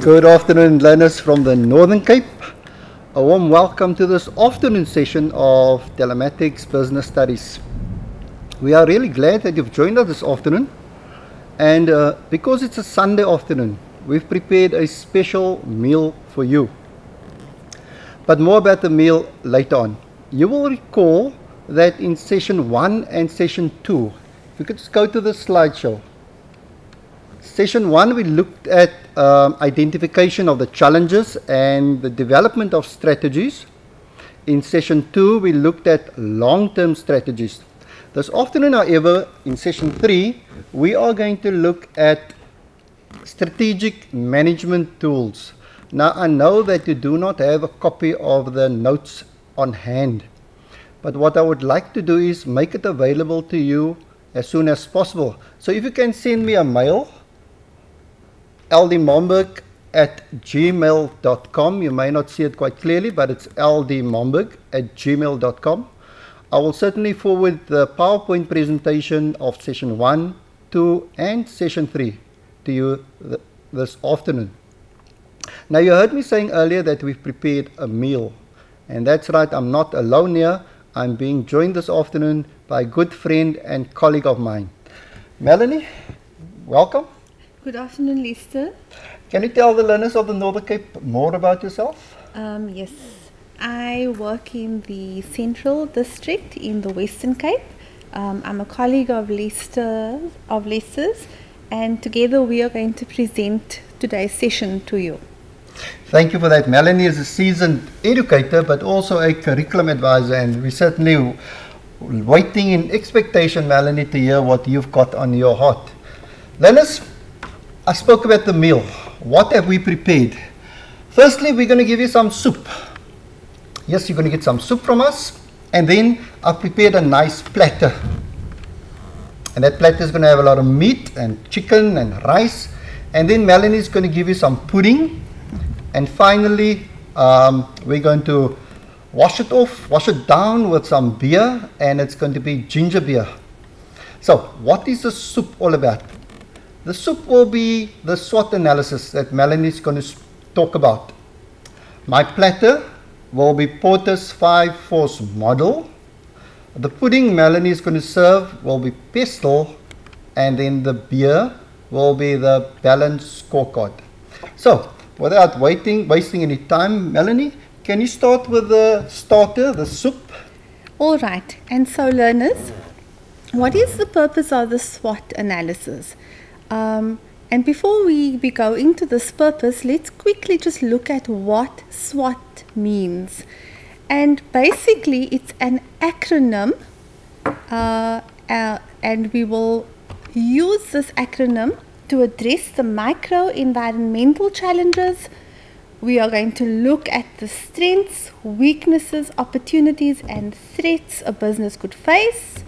Good afternoon, learners from the Northern Cape. A warm welcome to this afternoon session of Telematics Business Studies. We are really glad that you've joined us this afternoon, and because it's a Sunday afternoon, we've prepared a special meal for you. But more about the meal later on. You will recall that in session 1 and session 2, if you could just go to the slideshow. Session 1, we looked at identification of the challenges and the development of strategies. In session 2, we looked at long-term strategies. This afternoon, however, in session 3, we are going to look at strategic management tools. Now, I know that you do not have a copy of the notes on hand, but what I would like to do is make it available to you as soon as possible. So if you can send me a mail, ldmomberg@gmail.com. You may not see it quite clearly, but it's ldmomberg@gmail.com. I will certainly forward the PowerPoint presentation of session 1, 2, and session 3 to you this afternoon. Now, you heard me saying earlier that we've prepared a meal, and that's right, I'm not alone here. I'm being joined this afternoon by a good friend and colleague of mine. Melanie, welcome. Good afternoon, Leicester. Can you tell the learners of the Northern Cape more about yourself? Yes, I work in the Central District in the Western Cape. I'm a colleague of Leicester's, and together we are going to present today's session to you. Thank you for that. Melanie is a seasoned educator, but also a curriculum advisor, and we're certainly waiting in expectation, Melanie, to hear what you've got on your heart. Learners, I spoke about the meal. What have we prepared? Firstly, we're going to give you some soup. Yes, you're going to get some soup from us. And then I've prepared a nice platter. And that platter is going to have a lot of meat and chicken and rice. And then Melanie is going to give you some pudding. And finally, we're going to wash it down with some beer. And it's going to be ginger beer. So, what is the soup all about? The soup will be the SWOT analysis that Melanie is going to talk about. My platter will be Porter's 5-force model. The pudding Melanie is going to serve will be PESTLE, and then the beer will be the Balanced Scorecard. So, without wasting any time, Melanie, can you start with the starter, the soup? All right, and so learners, what is the purpose of the SWOT analysis? And before we go into this purpose, let's quickly just look at what SWOT means. And basically, it's an acronym, and we will use this acronym to address the micro-environmental challenges. We are going to look at the strengths, weaknesses, opportunities, and threats a business could face.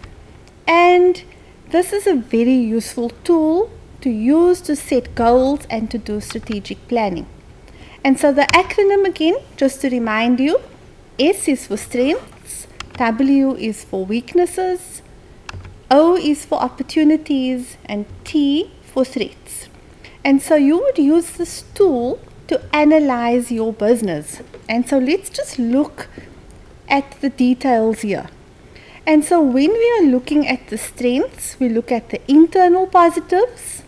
And this is a very useful tool to use to set goals and to do strategic planning. And so the acronym again, just to remind you, S is for strengths, W is for weaknesses, O is for opportunities, and T for threats. And so you would use this tool to analyze your business. And so let's just look at the details here. And so when we are looking at the strengths, we look at the internal positives.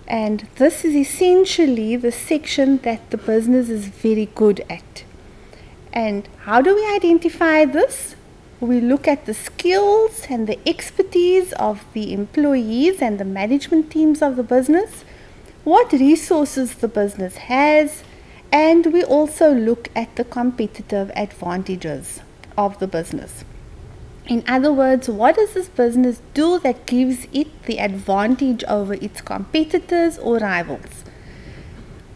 And this is essentially the section that the business is very good at. And how do we identify this? We look at the skills and the expertise of the employees and the management teams of the business, what resources the business has, and we also look at the competitive advantages of the business. In other words, what does this business do that gives it the advantage over its competitors or rivals?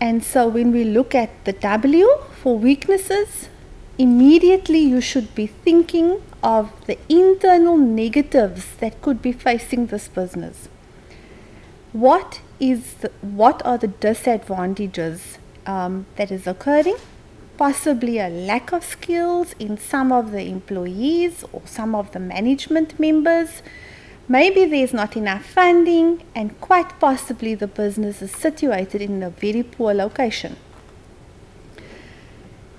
And so when we look at the W for weaknesses, immediately you should be thinking of the internal negatives that could be facing this business. What are the disadvantages that is occurring? Possibly a lack of skills in some of the employees or some of the management members. Maybe there's not enough funding, and quite possibly the business is situated in a very poor location.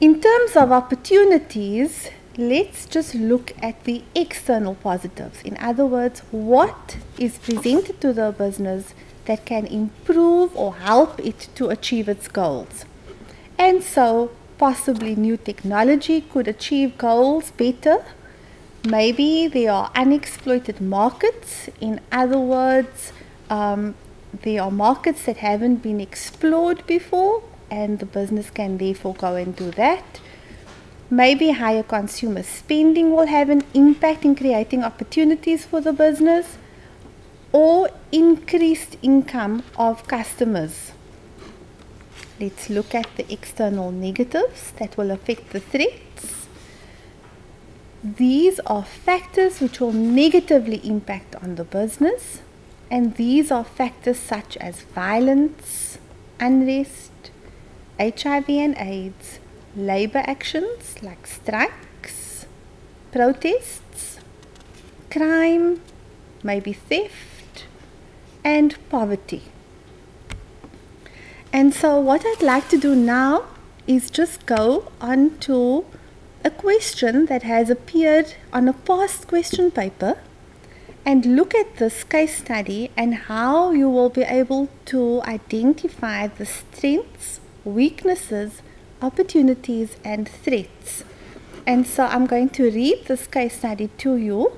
In terms of opportunities, let's just look at the external positives. In other words, what is presented to the business that can improve or help it to achieve its goals. And so, possibly new technology could achieve goals better. Maybe there are unexploited markets. In other words, there are markets that haven't been explored before, and the business can therefore go and do that. Maybe higher consumer spending will have an impact in creating opportunities for the business, or increased income of customers. Let's look at the external negatives that will affect the threats. These are factors which will negatively impact on the business, and these are factors such as violence, unrest, HIV and AIDS, labor actions like strikes, protests, crime, maybe theft, and poverty. And so what I'd like to do now is just go on to a question that has appeared on a past question paper and look at this case study and how you will be able to identify the strengths, weaknesses, opportunities and threats. And so I'm going to read this case study to you,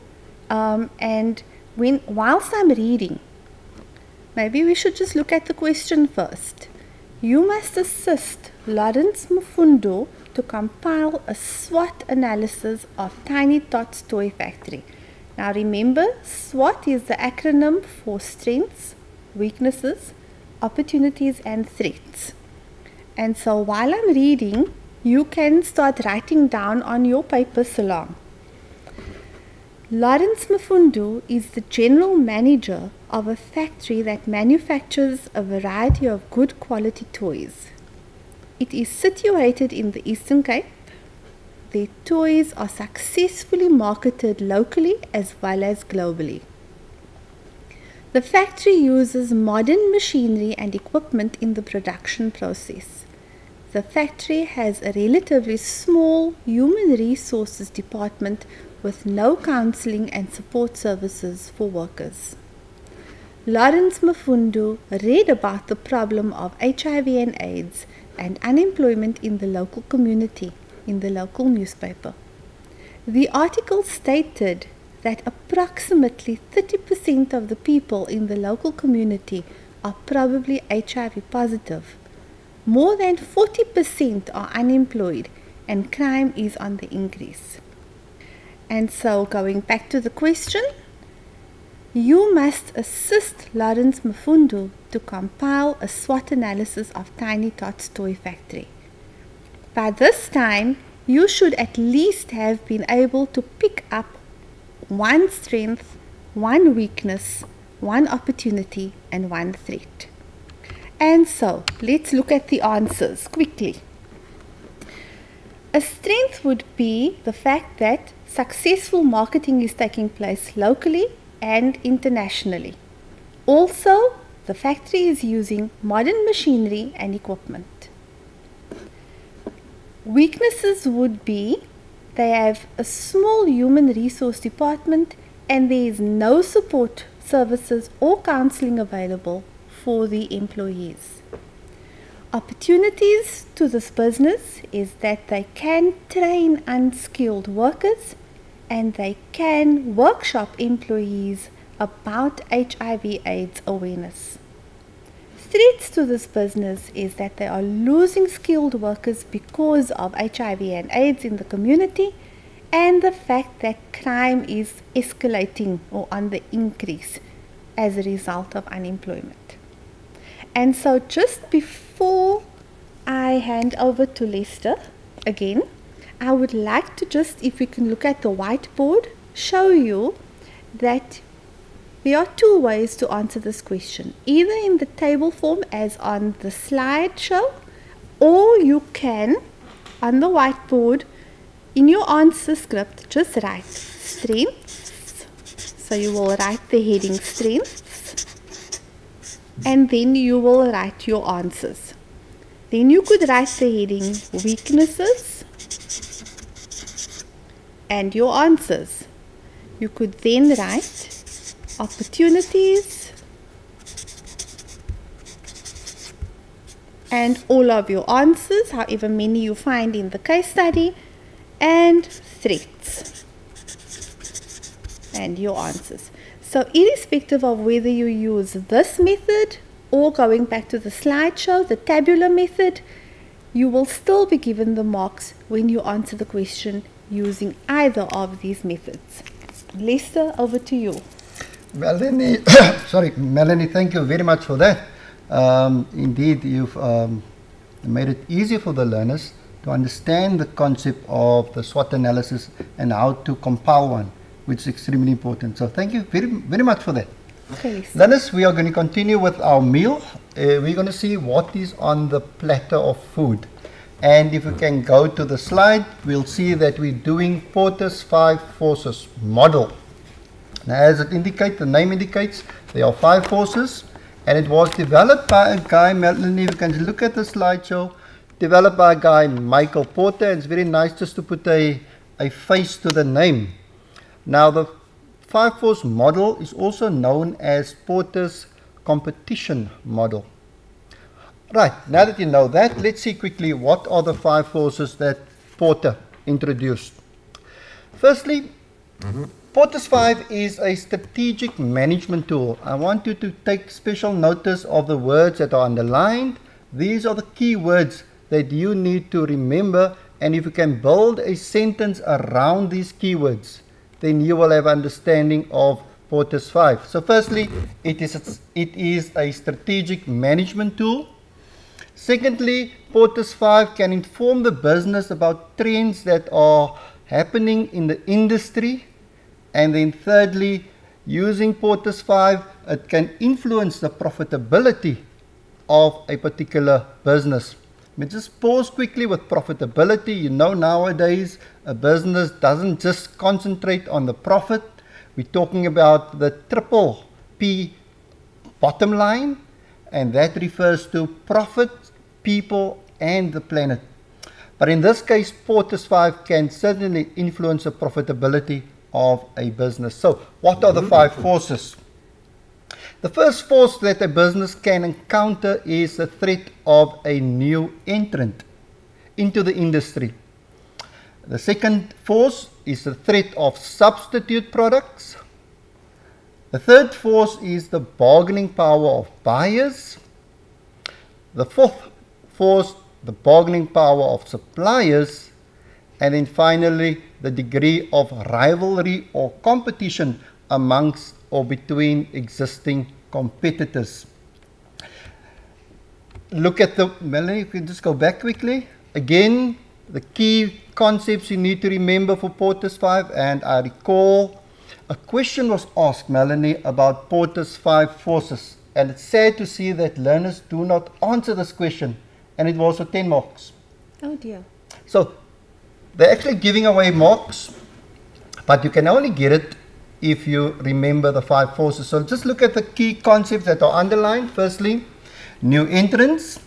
and whilst I'm reading, maybe we should just look at the question first. You must assist Lawrence Mfundo to compile a SWOT analysis of Tiny Tots Toy Factory. Now remember, SWOT is the acronym for strengths, weaknesses, opportunities and threats. And so while I'm reading, you can start writing down on your papers along. Lawrence Mfundo is the general manager of a factory that manufactures a variety of good quality toys. It is situated in the Eastern Cape. Their toys are successfully marketed locally as well as globally. The factory uses modern machinery and equipment in the production process. The factory has a relatively small human resources department with no counseling and support services for workers. Lawrence Mfundo read about the problem of HIV and AIDS and unemployment in the local community in the local newspaper. The article stated that approximately 30% of the people in the local community are probably HIV positive. More than 40% are unemployed and crime is on the increase. And so going back to the question, you must assist Lawrence Mfundo to compile a SWOT analysis of Tiny Tots Toy Factory. By this time, you should at least have been able to pick up one strength, one weakness, one opportunity, and one threat. And so, let's look at the answers quickly. A strength would be the fact that successful marketing is taking place locally and internationally. Also, the factory is using modern machinery and equipment. Weaknesses would be they have a small human resource department and there is no support services or counseling available for the employees. Opportunities to this business is that they can train unskilled workers and they can workshop employees about HIV/AIDS awareness. Threats to this business is that they are losing skilled workers because of HIV and AIDS in the community, and the fact that crime is escalating or on the increase as a result of unemployment. And so just before I hand over to Leicester again, I would like to just, if we can look at the whiteboard, show you that there are two ways to answer this question. Either in the table form as on the slide show, or you can, on the whiteboard, in your answer script, just write strengths. So you will write the heading strengths, and then you will write your answers. Then you could write the heading weaknesses and your answers. You could then write opportunities and all of your answers, however many you find in the case study, and threats and your answers. So irrespective of whether you use this method or going back to the slideshow, the tabular method, you will still be given the marks when you answer the question using either of these methods. Leicester, over to you. Melanie, Melanie, thank you very much for that. Indeed, you've made it easier for the learners to understand the concept of the SWOT analysis and how to compile one, which is extremely important. So thank you very, very much for that. Okay. Learners, we are going to continue with our meal. We're going to see what is on the platter of food. And if we can go to the slide, we'll see that we're doing Porter's 5 forces model. Now, as it indicates, the name indicates, there are 5 forces. And it was developed by a guy, Melanie, you can look at the slideshow, developed by a guy, Michael Porter. And it's very nice just to put a face to the name. Now, the 5 force model is also known as Porter's competition model. Right, now that you know that, let's see quickly what are the 5 forces that Porter introduced. Firstly, Porter's 5 is a strategic management tool. I want you to take special notice of the words that are underlined. These are the key words that you need to remember, and if you can build a sentence around these keywords, then you will have understanding of Porter's 5. So firstly, it is a strategic management tool. Secondly, Porter's 5 can inform the business about trends that are happening in the industry. And then thirdly, using Porter's 5, it can influence the profitability of a particular business. Let me just pause quickly with profitability. You know, nowadays a business doesn't just concentrate on the profit. We're talking about the triple P bottom line, and that refers to profit, people, and the planet. But in this case, Porter's 5 can certainly influence the profitability of a business. So what are the 5 forces? The first force that a business can encounter is the threat of a new entrant into the industry. The second force is the threat of substitute products. The third force is the bargaining power of buyers. The fourth force, the bargaining power of suppliers. And then finally, the degree of rivalry or competition amongst or between existing competitors. Look at the, Melanie, if you can just go back quickly. Again, the key concepts you need to remember for Porter's 5, and I recall a question was asked, Melanie, about Porter's 5 forces. And it's sad to see that learners do not answer this question, and it was for 10 marks. Oh dear. So they're actually giving away marks, but you can only get it if you remember the 5 forces. So just look at the key concepts that are underlined. Firstly, new entrants.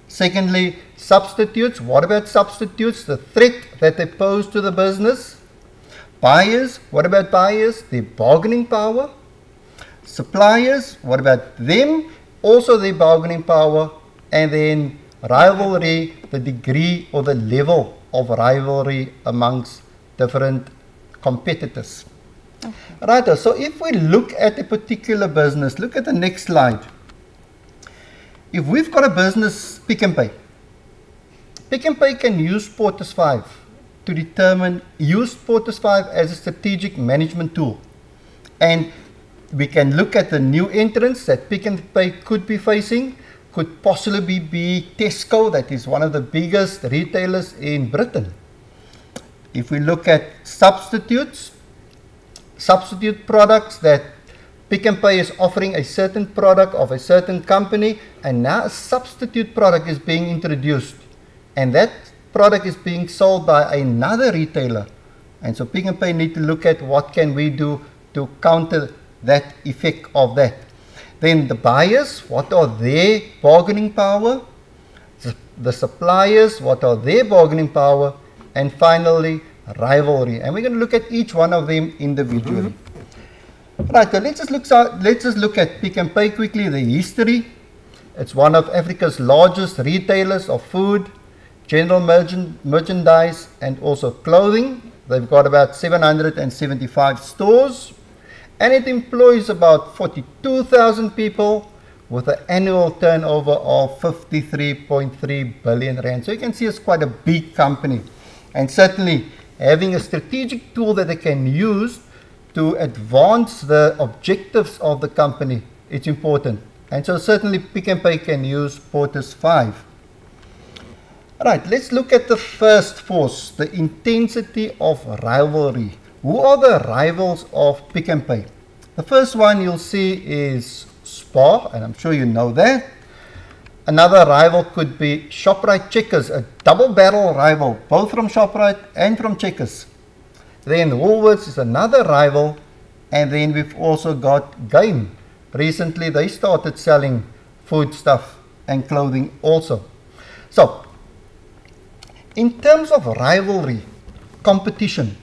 Secondly, substitutes. What about substitutes? The threat that they pose to the business. Buyers. What about buyers? Their bargaining power. Suppliers. What about them? Also their bargaining power. And then rivalry, the degree or the level of rivalry amongst different competitors. Okay. Right, so if we look at a particular business, look at the next slide. If we've got a business, Pick n Pay. Pick n Pay can use Porter's 5 to use Porter's 5 as a strategic management tool. And we can look at the new entrants that Pick n Pay could be facing. Could possibly be Tesco, that is one of the biggest retailers in Britain. If we look at substitute products that Pick n Pay is offering a certain product of a certain company, and now a substitute product is being introduced, and that product is being sold by another retailer. And so Pick n Pay need to look at what can we do to counter that effect of that. Then the buyers, what are their bargaining power? the suppliers, what are their bargaining power, and finally rivalry. And we're going to look at each one of them individually. Right, so let's just look at Pick n Pay quickly, the history. It's one of Africa's largest retailers of food, general merchandise, and also clothing. They've got about 775 stores, and it employs about 42,000 people with an annual turnover of 53.3 billion rand. So you can see it's quite a big company, and certainly having a strategic tool that they can use to advance the objectives of the company, it's important. And so certainly Pick n Pay can use Porter's 5. Right, let's look at the first force, the intensity of rivalry. Who are the rivals of Pick n Pay? The first one you'll see is Spar, and I'm sure you know that. Another rival could be Shoprite Checkers, a double barrel rival, both from Shoprite and from Checkers. Then Woolworths is another rival, and then we've also got Game. Recently they started selling food stuff and clothing also. So in terms of rivalry, competition,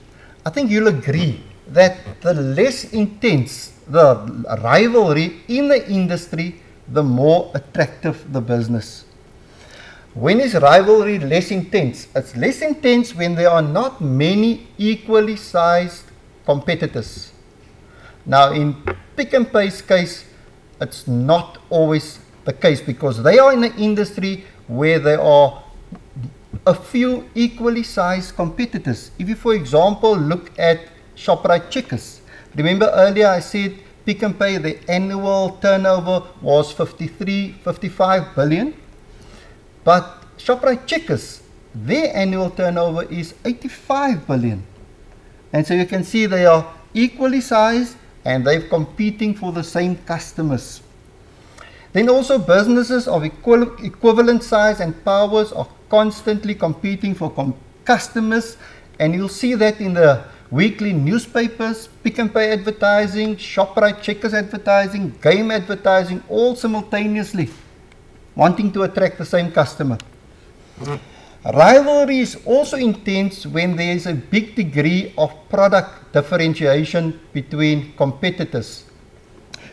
I think you'll agree that the less intense the rivalry in the industry, the more attractive the business. When is rivalry less intense? It's less intense when there are not many equally sized competitors. Now in Pick n Pay's case, it's not always the case because they are in an industry where there are a few equally sized competitors. If you, for example, look at Shoprite Checkers, remember earlier I said Pick n Pay, the annual turnover was 55 billion. But Shoprite Checkers, their annual turnover is 85 billion. And so you can see they are equally sized and they're competing for the same customers. Then also businesses of equivalent size and powers are constantly competing for customers, and you'll see that in the weekly newspapers, Pick n Pay advertising, Shoprite Checkers advertising, Game advertising, all simultaneously wanting to attract the same customer. Rivalry is also intense when there is a big degree of product differentiation between competitors.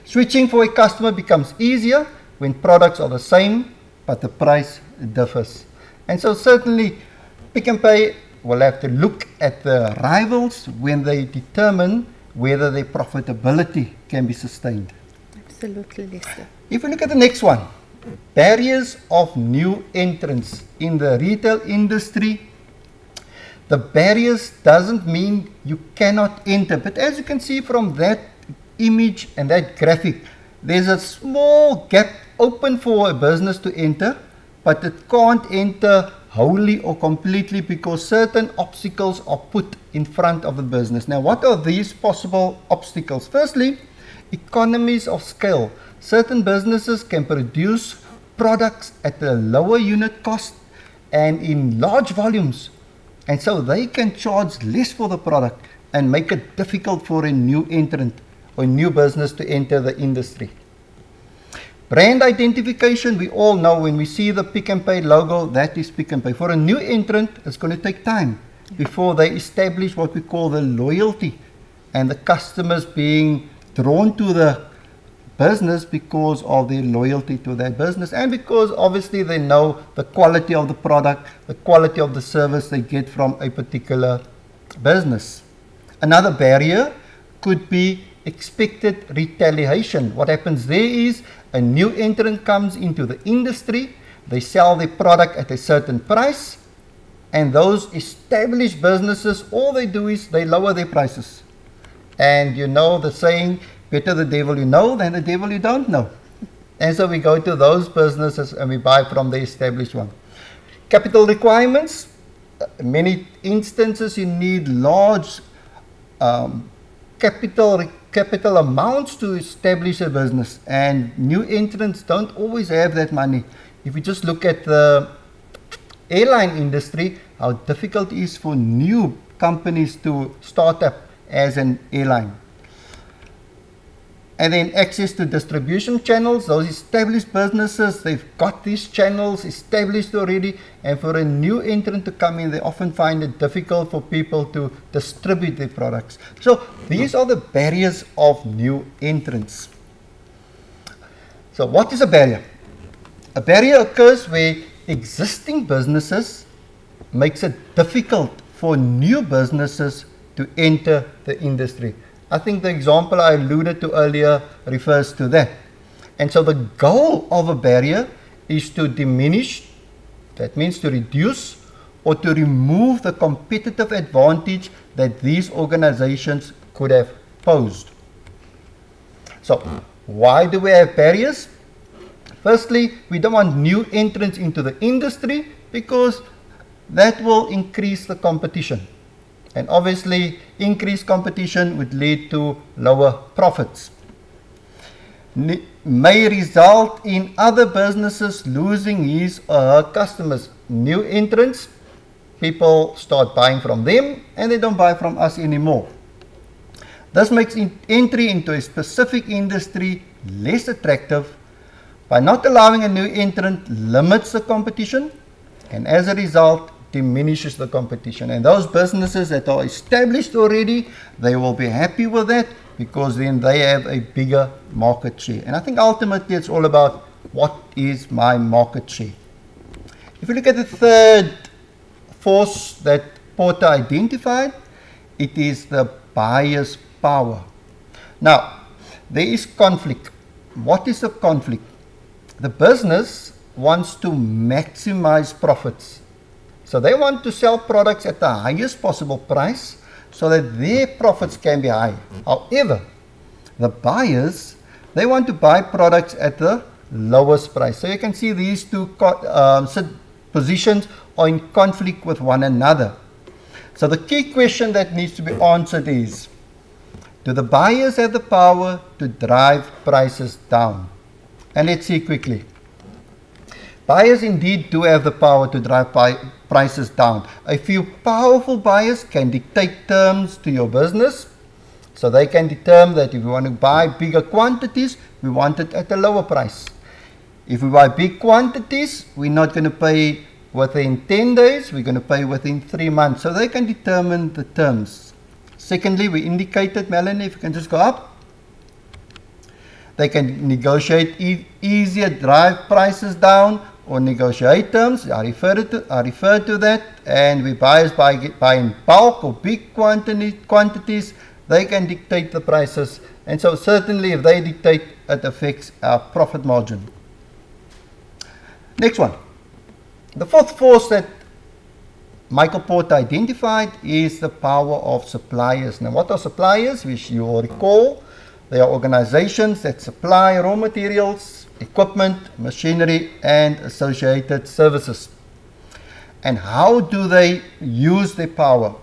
Switching for a customer becomes easier when products are the same but the price differs. And so certainly Pick n Pay will have to look at the rivals when they determine whether their profitability can be sustained. Absolutely, Leicester. If we look at the next one, barriers of new entrants in the retail industry. The barriers doesn't mean you cannot enter, but as you can see from that image and that graphic, there's a small gap open for a business to enter, but it can't enter wholly or completely because certain obstacles are put in front of the business. Now, what are these possible obstacles? Firstly, economies of scale. Certain businesses can produce products at a lower unit cost and in large volumes, and so they can charge less for the product and make it difficult for a new entrant or new business to enter the industry. Brand identification, we all know when we see the Pick n Pay logo, that is Pick n Pay. For a new entrant, it's going to take time before they establish what we call the loyalty and the customers being drawn to the business because of their loyalty to that business and because obviously they know the quality of the product, the quality of the service they get from a particular business. Another barrier could be expected retaliation. What happens there is a new entrant comes into the industry, they sell their product at a certain price, and those established businesses, all they do is they lower their prices. And you know the saying, better the devil you know than the devil you don't know. And so we go to those businesses and we buy from the established one. Capital requirements. Many instances you need large capital amounts to establish a business, and new entrants don't always have that money. If you just look at the airline industry, how difficult it is for new companies to start up as an airline. And then access to distribution channels. Those established businesses, they've got these channels established already, and for a new entrant to come in, they often find it difficult for people to distribute their products. So these are the barriers of new entrants. So what is a barrier? A barrier occurs where existing businesses makes it difficult for new businesses to enter the industry. I think the example I alluded to earlier refers to that. And so the goal of a barrier is to diminish, that means to reduce or to remove the competitive advantage that these organizations could have posed. So why do we have barriers? Firstly, we don't want new entrants into the industry because that will increase the competition. And obviously, increased competition would lead to lower profits. May result in other businesses losing his or her customers. New entrants, people start buying from them and they don't buy from us anymore. This makes entry into a specific industry less attractive. By not allowing a new entrant limits the competition, and as a result diminishes the competition. And those businesses that are established already, they will be happy with that because then they have a bigger market share. And I think ultimately it's all about what is my market share. If you look at the third force that Porter identified, it is the buyer's power. Now, there is conflict. What is the conflict? The business wants to maximize profits. So they want to sell products at the highest possible price so that their profits can be high. However, the buyers, they want to buy products at the lowest price. So you can see these two positions are in conflict with one another. So the key question that needs to be answered is, do the buyers have the power to drive prices down? And let's see quickly. Buyers indeed do have the power to drive prices down. A few powerful buyers can dictate terms to your business. So they can determine that if we want to buy bigger quantities, we want it at a lower price. If we buy big quantities, we're not going to pay within 10 days, we're going to pay within 3 months. So they can determine the terms. Secondly, we indicated, Melanie, if you can just go up. They can negotiate easier, drive prices down, or negotiate terms. I refer to that. And we buyers buy in bulk or big quantities, they can dictate the prices. And so certainly if they dictate, it affects our profit margin. Next one. The fourth force that Michael Porter identified is the power of suppliers. Now what are suppliers? Which you will recall, they are organizations that supply raw materials, equipment, machinery, and associated services. And how do they use their power?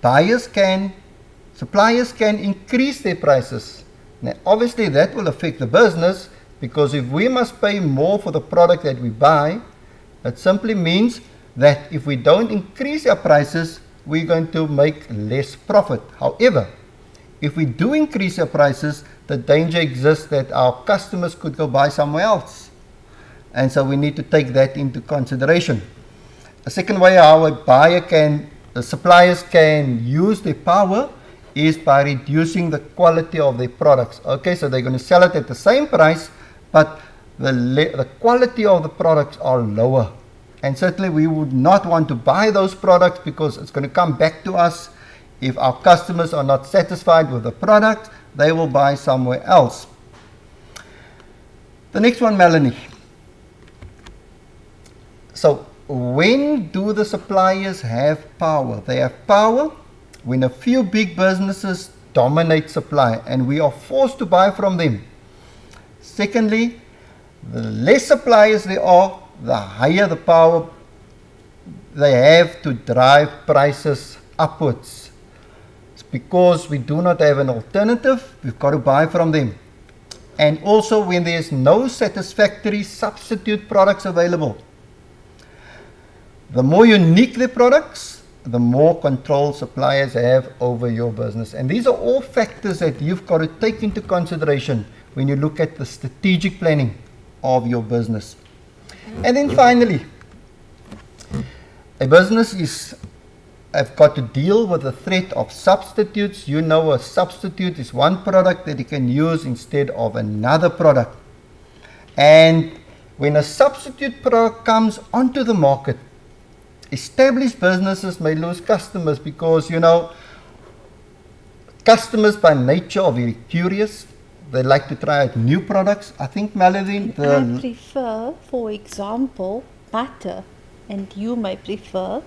Suppliers can increase their prices. Now, obviously, that will affect the business because if we must pay more for the product that we buy, it simply means that if we don't increase our prices, we're going to make less profit. However, if we do increase our prices, the danger exists that our customers could go buy somewhere else. And so we need to take that into consideration. A second way how the suppliers can use their power is by reducing the quality of their products. Okay, so they're going to sell it at the same price, but the quality of the products are lower. And certainly we would not want to buy those products because it's going to come back to us. If our customers are not satisfied with the product, they will buy somewhere else. The next one, Melanie. So when do the suppliers have power? They have power when a few big businesses dominate supply and we are forced to buy from them. Secondly, the less suppliers there are, the higher the power they have to drive prices upwards. It's because we do not have an alternative, we've got to buy from them. And also when there's no satisfactory substitute products available. The more unique the products, the more control suppliers have over your business. And these are all factors that you've got to take into consideration when you look at the strategic planning of your business. And then finally, a business have got to deal with the threat of substitutes. You know, a substitute is one product that you can use instead of another product. And when a substitute product comes onto the market, established businesses may lose customers because, you know, customers by nature are very curious. They like to try out new products. I think, Melody, I prefer, for example, butter, and you may prefer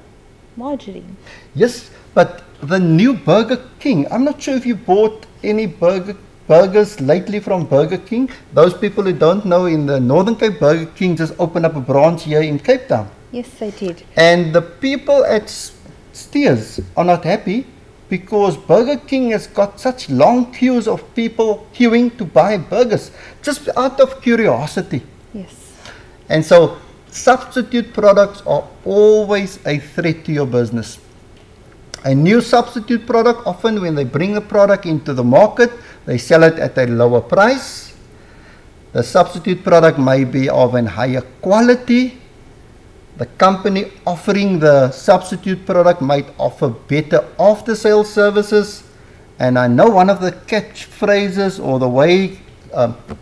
margarine. Yes, but the new Burger King, I'm not sure if you bought any burgers lately from Burger King. Those people who don't know, in the Northern Cape, Burger King just opened up a branch here in Cape Town. Yes, they did. And the people at Steers are not happy because Burger King has got such long queues of people queuing to buy burgers, just out of curiosity. Yes. And so substitute products are always a threat to your business. A new substitute product, often when they bring a product into the market, they sell it at a lower price. The substitute product may be of a higher quality. The company offering the substitute product might offer better after-sales services. And I know one of the catchphrases or the way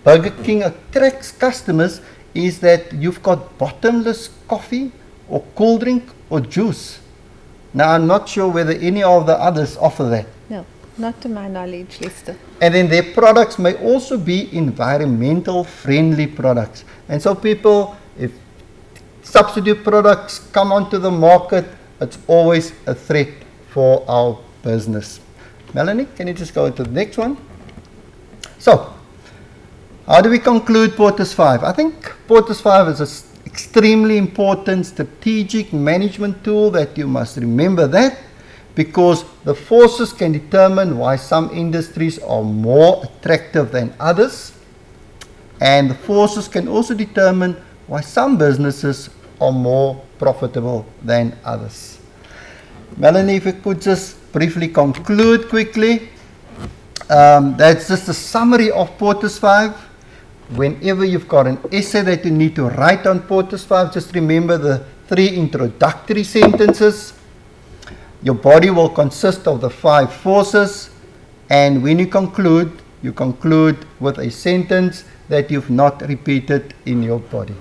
Burger King attracts customers is that you've got bottomless coffee or cool drink or juice. Now, I'm not sure whether any of the others offer that. No, not to my knowledge, Leicester. And then their products may also be environmental friendly products. And so people, if substitute products come onto the market, it's always a threat for our business. Melanie, can you just go to the next one? So, how do we conclude Porter's 5? I think Porter's 5 is an extremely important strategic management tool that you must remember that, because the forces can determine why some industries are more attractive than others, and the forces can also determine why some businesses are more profitable than others. Melanie, if you could just briefly conclude quickly. That's just a summary of Porter's 5. Whenever you've got an essay that you need to write on Porter's 5, just remember the 3 introductory sentences. Your body will consist of the 5 forces, and when you conclude with a sentence that you've not repeated in your body.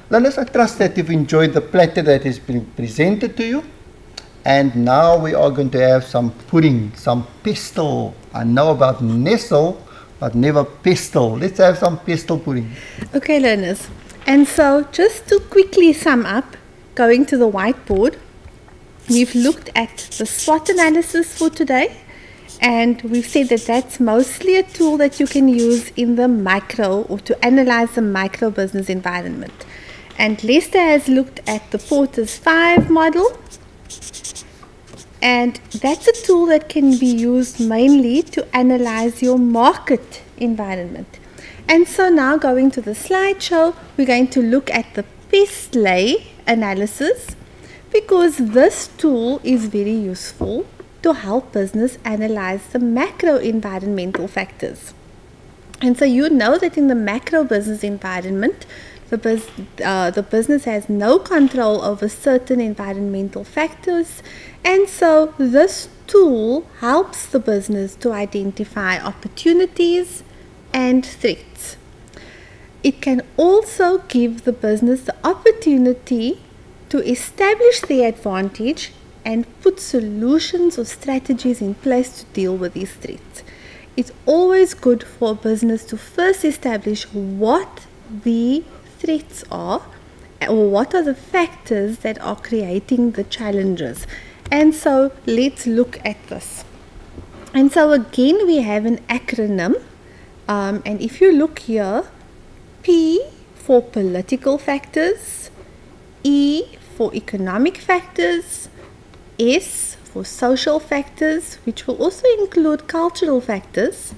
Learners, I trust that you've enjoyed the platter that has been presented to you. And now we are going to have some pudding, some pestle. I know about Nestle, but never pestle. Let's have some pestle pudding. Okay, learners. And so just to quickly sum up, going to the whiteboard, we've looked at the SWOT analysis for today. And we've said that that's mostly a tool that you can use in the micro, or to analyze the micro business environment. And Leicester has looked at the Porter's 5 model. And that's a tool that can be used mainly to analyze your market environment. And so now going to the slideshow, we're going to look at the PESTLE analysis, because this tool is very useful to help business analyze the macro environmental factors. And so you know that in the macro business environment, the business has no control over certain environmental factors, and so this tool helps the business to identify opportunities and threats. It can also give the business the opportunity to establish their advantage and put solutions or strategies in place to deal with these threats. It's always good for a business to first establish what the threats are, or what are the factors that are creating the challenges. And so let's look at this. And so again, we have an acronym, and if you look here, P for political factors, E for economic factors, S for social factors, which will also include cultural factors,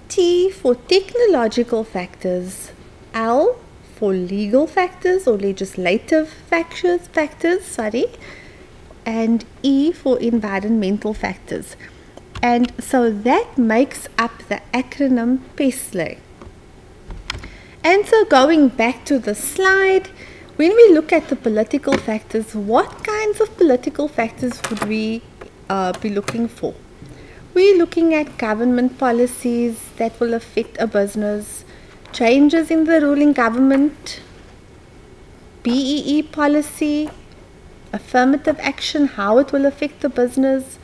T for technological factors, L for legal factors or legislative factors, and E for environmental factors. And so that makes up the acronym PESTLE. And so going back to the slide, when we look at the political factors, what kinds of political factors would we be looking for? We're looking at government policies that will affect a business, changes in the ruling government, BEE policy, affirmative action, how it will affect the business,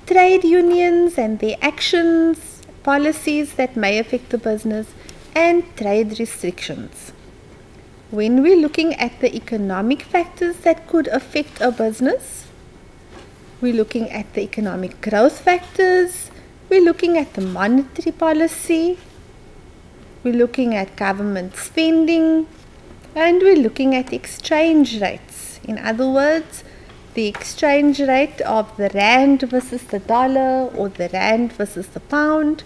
trade unions and their actions, policies that may affect the business, and trade restrictions. When we're looking at the economic factors that could affect a business, we're looking at the economic growth factors, we're looking at the monetary policy, we're looking at government spending, and we're looking at exchange rates. In other words, the exchange rate of the rand versus the dollar or the rand versus the pound.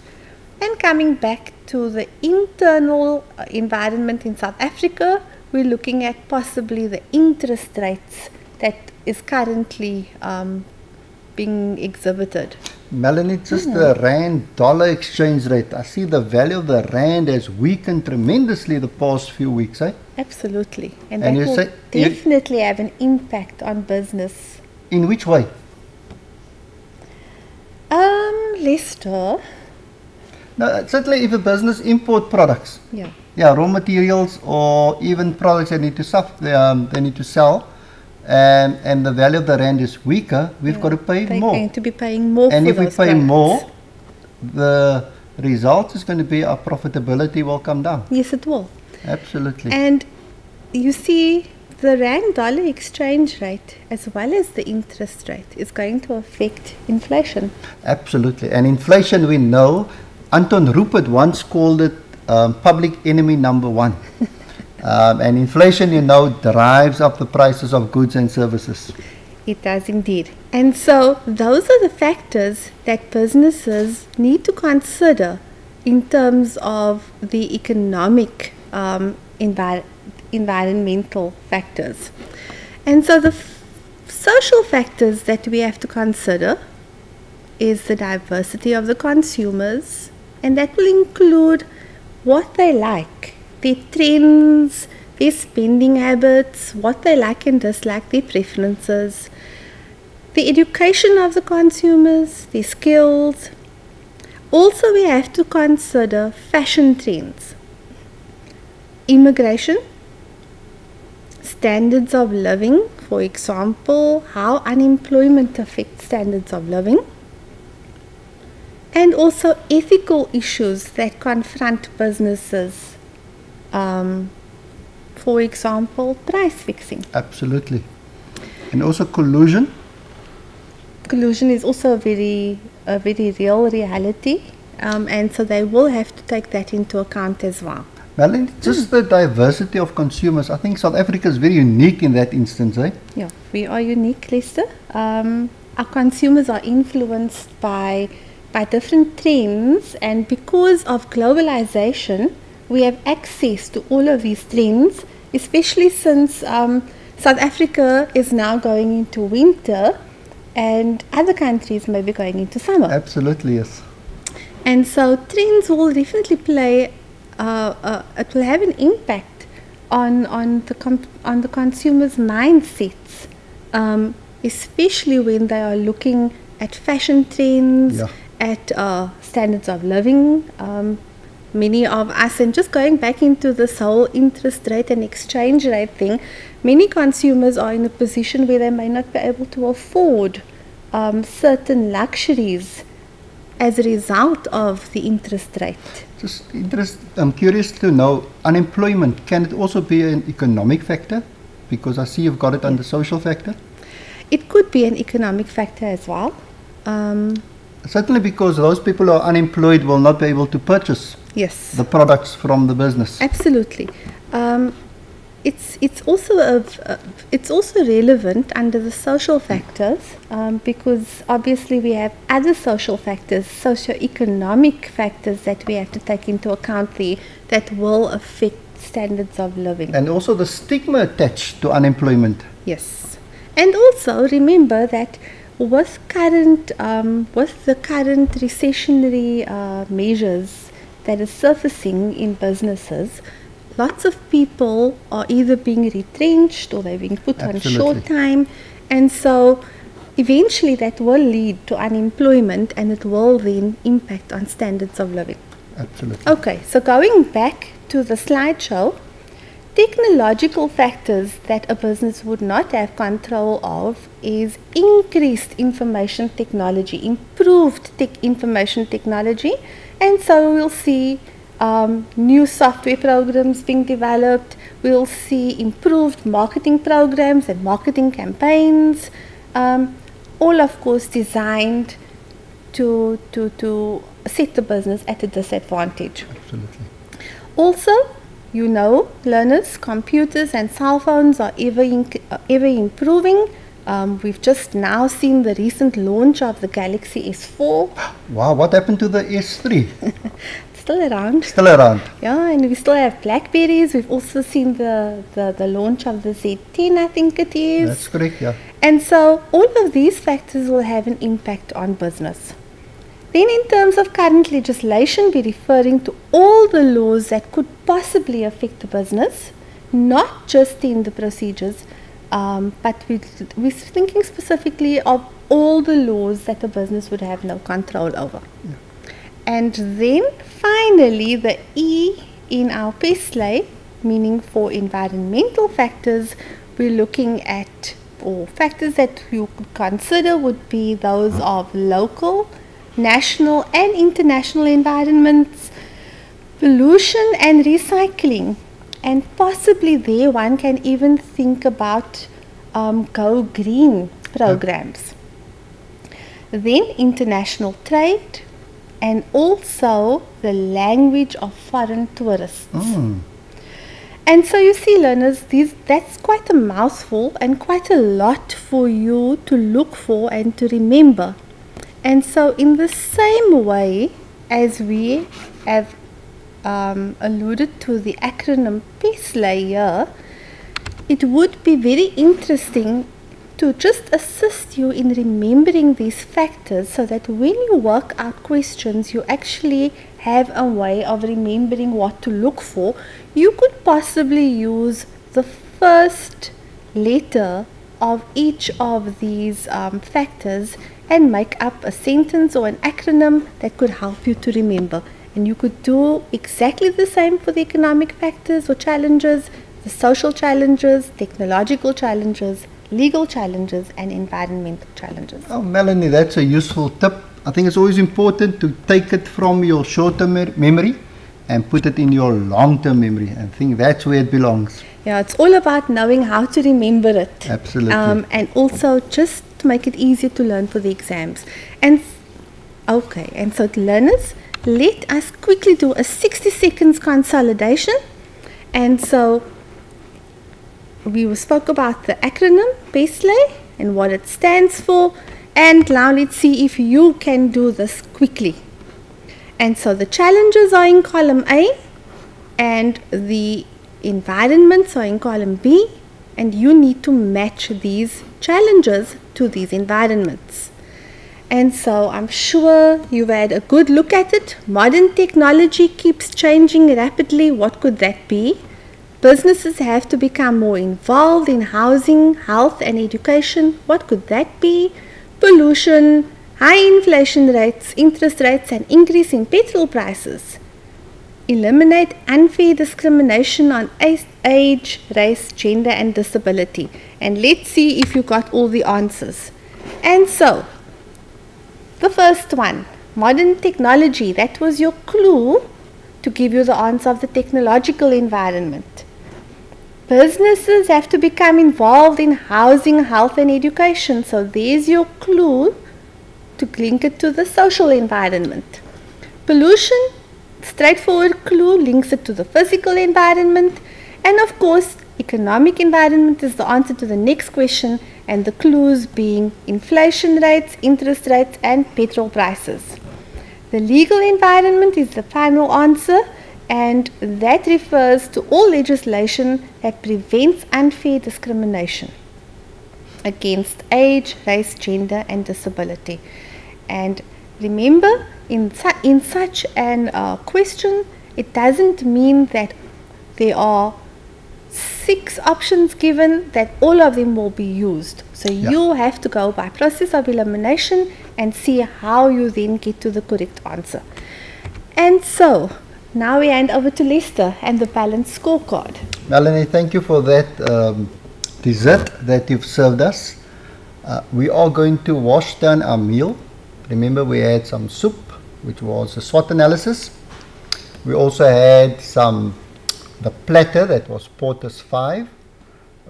And coming back to the internal environment in South Africa, we're looking at possibly the interest rates that is currently being exhibited. Melanie, just the rand-dollar exchange rate. I see the value of the rand has weakened tremendously the past few weeks, eh? Absolutely. And And that you will say- definitely have an impact on business. In which way? Leicester. No, certainly if a business import products, Yeah. raw materials or even products they need to they need to sell, and the value of the rand is weaker, we've got to pay They're more. going to be paying more And for if we those pay products. more, the result is going to be our profitability will come down. Yes, it will. Absolutely. And you see, the rand-dollar exchange rate as well as the interest rate is going to affect inflation. Absolutely. And inflation, we know, Anton Rupert once called it public enemy number one. And inflation, you know, drives up the prices of goods and services. It does indeed. And so those are the factors that businesses need to consider in terms of the economic environmental factors. And so the social factors that we have to consider is the diversity of the consumers, and that will include what they like, their trends, their spending habits, what they like and dislike, their preferences, the education of the consumers, their skills. Also, we have to consider fashion trends, immigration, standards of living, for example, how unemployment affects standards of living, and also ethical issues that confront businesses, for example, price fixing. Absolutely. And also collusion. Collusion is also a very real reality, and so they will have to take that into account as well. Melanie, just the diversity of consumers. I think South Africa is very unique in that instance, eh? Yeah, we are unique, Leicester. Our consumers are influenced by different trends, and because of globalization, we have access to all of these trends, especially since South Africa is now going into winter and other countries may be going into summer. Absolutely, yes. And so trends will definitely play, it will have an impact on the consumer's mindsets, especially when they are looking at fashion trends, at standards of living. Many of us, and just going back into this whole interest rate and exchange rate thing, many consumers are in a position where they may not be able to afford certain luxuries as a result of the interest rate. I'm curious to know, unemployment, can it also be an economic factor? Because I see you've got it under social factor. It could be an economic factor as well. Certainly, because those people who are unemployed will not be able to purchase the products from the business. Absolutely. It's also relevant under the social factors, because obviously we have other social factors, socio-economic factors that we have to take into account there that will affect standards of living. And also the stigma attached to unemployment. Yes. And also remember that with the current recessionary measures that are surfacing in businesses, lots of people are either being retrenched or they're being put on short time, and so eventually that will lead to unemployment, and it will then impact on standards of living. Absolutely. Okay, so going back to the slideshow, technological factors that a business would not have control of is increased information technology, improved information technology, and so we'll see new software programs being developed, we'll see improved marketing programs and marketing campaigns, all of course designed to set the business at a disadvantage. Absolutely. Also, you know, learners, computers and cell phones are ever improving. We've just now seen the recent launch of the Galaxy S4. Wow, what happened to the S3? Still around. Still around. Yeah, and we still have Blackberries. We've also seen the launch of the Z10, I think it is. That's correct, yeah. And so all of these factors will have an impact on business. Then in terms of current legislation, we're referring to all the laws that could possibly affect the business, not just in the procedures, but we're thinking specifically of all the laws that the business would have no control over. Yeah. And then finally the E in our PESTLE, meaning for environmental factors, we're looking at, or factors that you could consider would be those of local, national and international environments, pollution and recycling, and possibly there one can even think about go green programs. Then international trade, and also the language of foreign tourists. And so you see, learners, that's quite a mouthful and quite a lot for you to look for and to remember. And so in the same way as we have alluded to the acronym PESTLE here, it would be very interesting to just assist you in remembering these factors so that when you work out questions, you actually have a way of remembering what to look for. You could possibly use the first letter of each of these factors and make up a sentence or an acronym that could help you to remember. And you could do exactly the same for the economic factors or challenges, the social challenges, technological challenges, legal challenges and environmental challenges. Oh, Melanie, that's a useful tip. I think it's always important to take it from your short-term memory and put it in your long-term memory. I think that's where it belongs. Yeah, it's all about knowing how to remember it. Absolutely. And also just to make it easier to learn for the exams. And okay, and so learners, let us quickly do a 60 seconds consolidation. And so we spoke about the acronym PESTLE and what it stands for, and now let's see if you can do this quickly. And so the challenges are in column A and the environments are in column B, and you need to match these challenges to these environments. And so I'm sure you've had a good look at it. Modern technology keeps changing rapidly. What could that be? Businesses have to become more involved in housing, health and education. What could that be? Pollution, high inflation rates, interest rates and increase in petrol prices. Eliminate unfair discrimination on age, race, gender and disability. And let's see if you got all the answers. And so, the first one, modern technology, that was your clue to give you the answer of the technological environment. Businesses have to become involved in housing, health and education. So there's your clue to link it to the social environment. Pollution, straightforward clue, links it to the physical environment. And of course, economic environment is the answer to the next question, and the clues being inflation rates, interest rates and petrol prices. The legal environment is the final answer, and that refers to all legislation that prevents unfair discrimination. against age, race, gender and disability. And remember, in such an question, it doesn't mean that there are 6 options given that all of them will be used. So you have to go by process of elimination and see how you then get to the correct answer. And so now we hand over to Leicester and the balanced scorecard. Melanie, thank you for that dessert that you've served us. We are going to wash down our meal. Remember, we had some soup, which was a SWOT analysis. We also had the platter that was Porter's 5.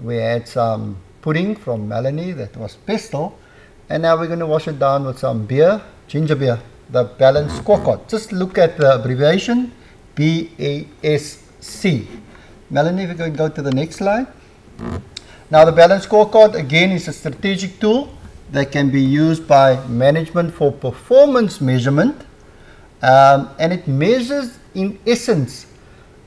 We had some pudding from Melanie that was PESTLE. And now we're going to wash it down with some beer, ginger beer, the balanced scorecard. Just look at the abbreviation, BASC. Melanie, if you can go to the next slide. Now the balanced scorecard again is a strategic tool that can be used by management for performance measurement, and it measures in essence,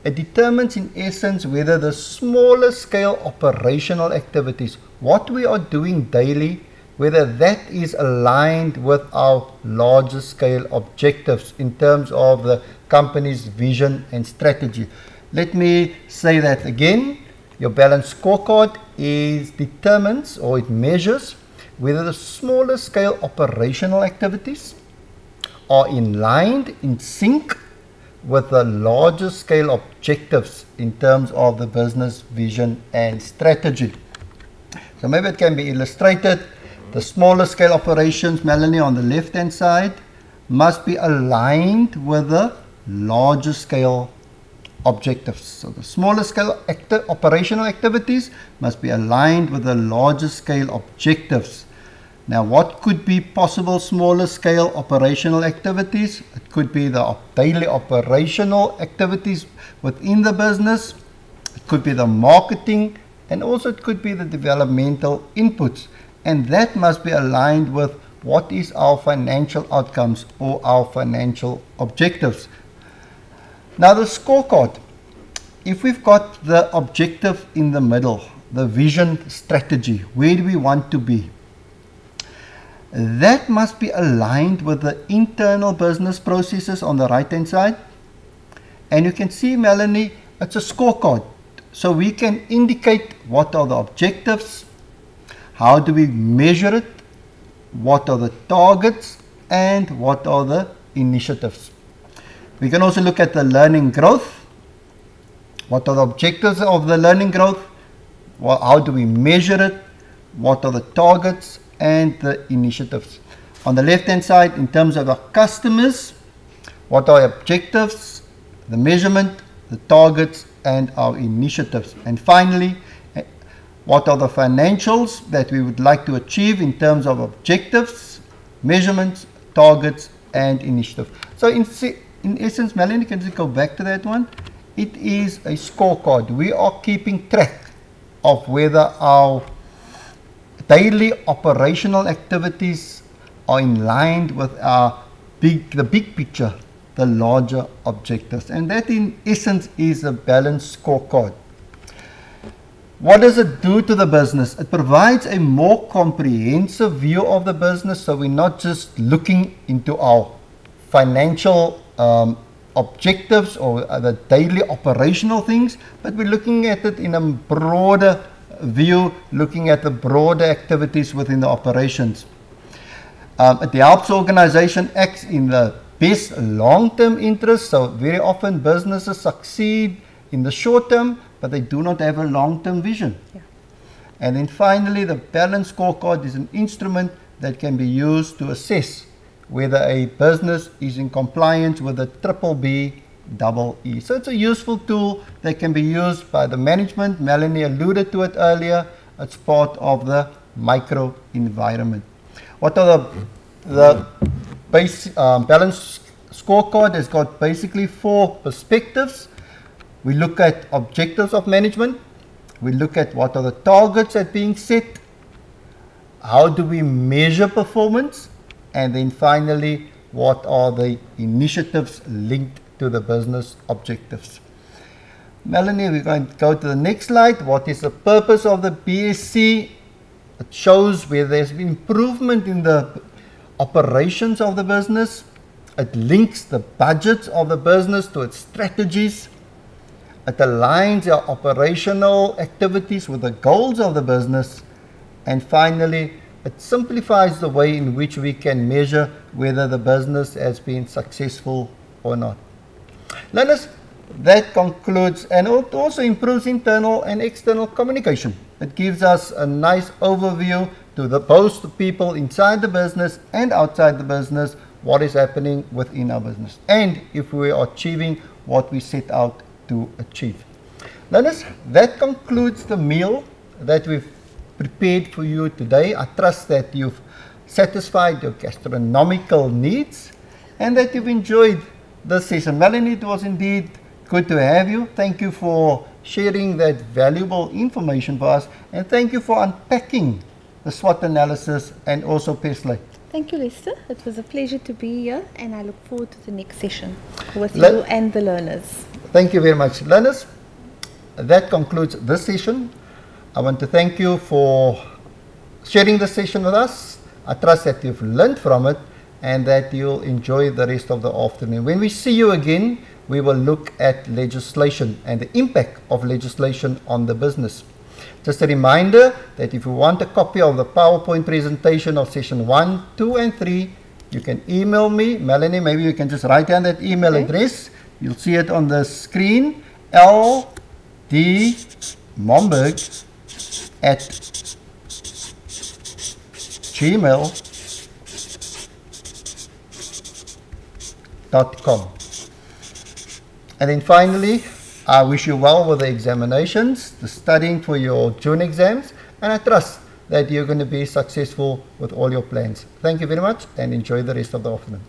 it determines in essence whether the smaller scale operational activities, what we are doing daily, whether that is aligned with our larger scale objectives in terms of the company's vision and strategy. Let me say that again. Your balanced scorecard determines or it measures whether the smaller scale operational activities are in sync with the larger scale objectives in terms of the business vision and strategy. So maybe it can be illustrated. The smaller scale operations, Melanie, on the left hand side must be aligned with the larger scale objectives. So the smaller scale operational activities must be aligned with the larger scale objectives. Now, what could be possible smaller scale operational activities? It could be the daily operational activities within the business. It could be the marketing, and also it could be the developmental inputs. And that must be aligned with what is our financial outcomes or our financial objectives. Now the scorecard, if we've got the objective in the middle, the vision, strategy, where do we want to be? That must be aligned with the internal business processes on the right hand side. And you can see, Melanie, it's a scorecard. So we can indicate what are the objectives, how do we measure it, what are the targets, and what are the initiatives. We can also look at the learning growth. What are the objectives of the learning growth? How do we measure it? What are the targets and the initiatives? On the left hand side, in terms of our customers, what are our objectives, the measurement, the targets, and our initiatives? And finally, what are the financials that we would like to achieve in terms of objectives, measurements, targets, and initiatives? So in essence, Melanie, can you go back to that one? It is a scorecard. We are keeping track of whether our daily operational activities are in line with the big picture, the larger objectives. And that in essence is a balanced scorecard. What does it do to the business? It provides a more comprehensive view of the business, so we're not just looking into our financial objectives or the daily operational things, but we're looking at it in a broader view, looking at the broader activities within the operations. It helps the organization act in the best long-term interest. So very often businesses succeed in the short term, but they do not have a long-term vision. Yeah. And then finally, the balanced scorecard is an instrument that can be used to assess whether a business is in compliance with the BBBEE. So it's a useful tool that can be used by the management. Melanie alluded to it earlier. It's part of the micro environment. What are the balanced scorecard has got basically 4 perspectives. We look at objectives of management. We look at what are the targets that are being set. How do we measure performance? And then finally, what are the initiatives linked to the business objectives? Melanie, we're going to go to the next slide. What is the purpose of the BSC? It shows where there's been improvement in the operations of the business. It links the budgets of the business to its strategies. It aligns our operational activities with the goals of the business. And finally, it simplifies the way in which we can measure whether the business has been successful or not. Learners, that concludes, and it also improves internal and external communication. It gives us a nice overview to both the people inside the business and outside the business, what is happening within our business, and if we are achieving what we set out to achieve. Learners, that concludes the meal that we've prepared for you today. I trust that you've satisfied your gastronomical needs and that you've enjoyed this session. Melanie, it was indeed good to have you. Thank you for sharing that valuable information for us, and thank you for unpacking the SWOT analysis and also PESTLE. Thank you, Leicester. It was a pleasure to be here, and I look forward to the next session with you and the learners. Thank you very much, learners. That concludes this session. I want to thank you for sharing the session with us. I trust that you've learned from it and that you'll enjoy the rest of the afternoon. When we see you again, we will look at legislation and the impact of legislation on the business. Just a reminder that if you want a copy of the PowerPoint presentation of session 1, 2 and 3, you can email me. Melanie, maybe you can just write down that email address. You'll see it on the screen. ldmomberg@gmail.com. And then finally, I wish you well with the examinations, the studying for your June exams, and I trust that you're going to be successful with all your plans. Thank you very much and enjoy the rest of the afternoon.